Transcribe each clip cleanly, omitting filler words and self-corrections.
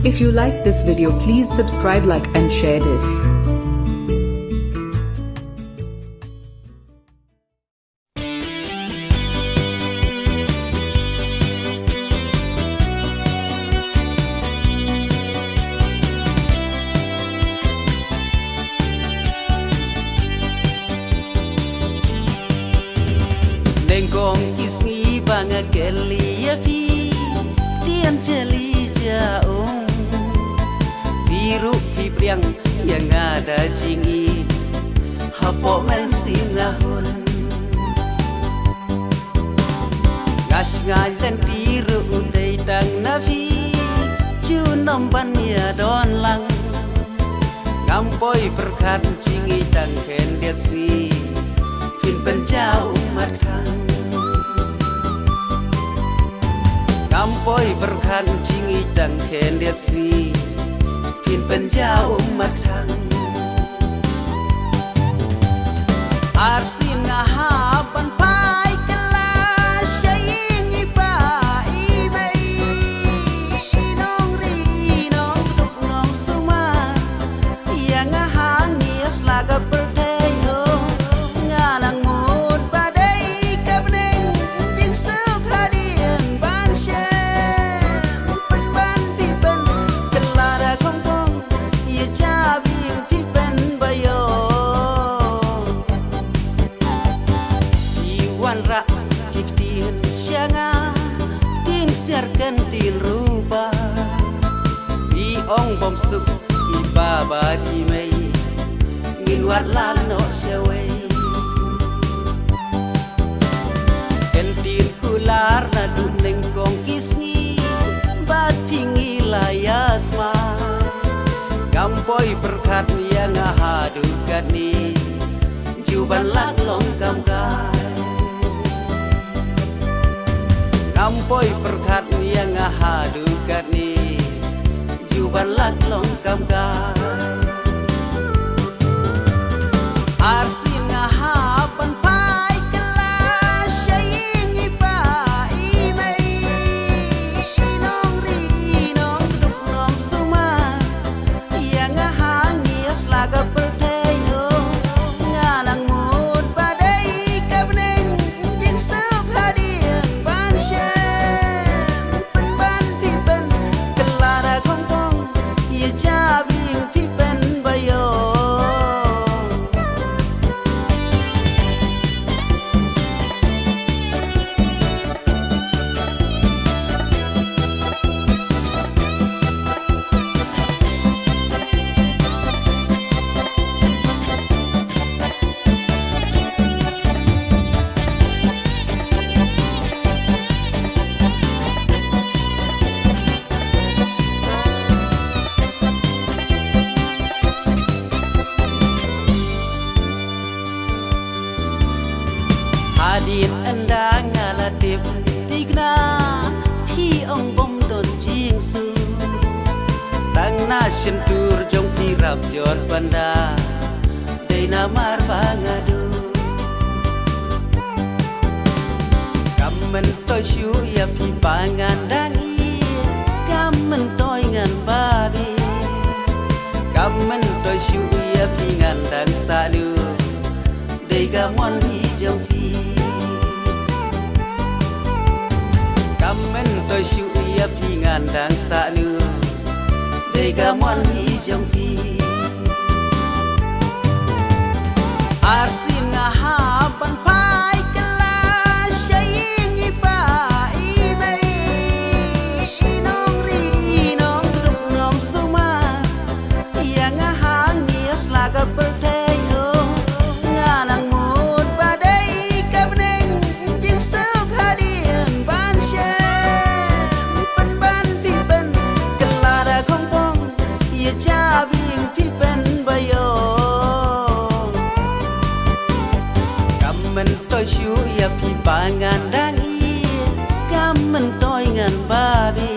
If you like this video, please subscribe, like and share this. Nengkong isngi banga kelia fi tian jeli jaung biru pipriang yang ada jingi hapo men singahun gas ngajan tiru undai tang nafi junom ban ya don lang ngampoi berkat jingi tang ken dia si fin penjau matang Kampoi berkan jingi tang ken dia si fin penjau matang arsin ngahapan pai kelas syingi pai mai inong ri inong duk nong suma yang ngahangis laga perdeyo nganang mut badai kabneng jing suk hadian banshe penban pipen kelara kongkong ye jabing pipen bayo iwan ra kiktin syanga ting siarkan til rupa i ong bom suk i baba di mei ngin wat lan no syawei kentin kular na du neng kong kisngi bat pingi layasma kampoi berkat yang ngahadu gani juban lak long kamkai kampoi berkat yang ngahadu gani juban lak long kamkai arsin ngahapan pai kelas syingi pai mai inong ri inong duk nong suma yang ngahangis laga perdeyo nganang mut badai kabneng jing suk hadian banshe penban pipen kelara kongkong ye jabing pipen bayo Hadin endang ngalatip tigna hi ong bom don jing su tang na sentur jong pirap jor banda dei na mar bangadu kamen toy shu ya pi pangan dang i kamen toy ngan babi kamen toy shu ya pi ngan dang salu dei gamon hi jong pi kamen toy shu ya pi ngan dang sa nu dei gamon hi jong pi arsin ngahapan pai kelas syingi pai mai inong ri inong duk nong suma yang ngahangis laga perdeyo nganang mut badai kabneng jing suk hadian banshe penban pipen kelara kongkong ye jabing pipen bayo kamen toy shu ya pi pangan dang i kamen toy ngan babi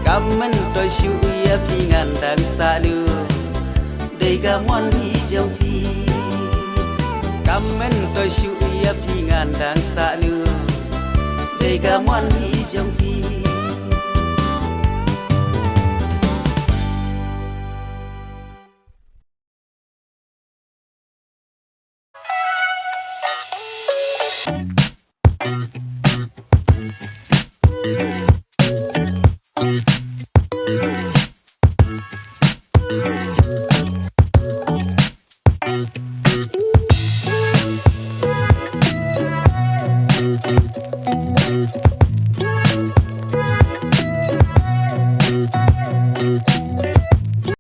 kamen toy shu ya pi ngan dang salu dei gamon hi jong pi kamen toy shu ya pi ngan dang salu dei gamon hi jong pi Thank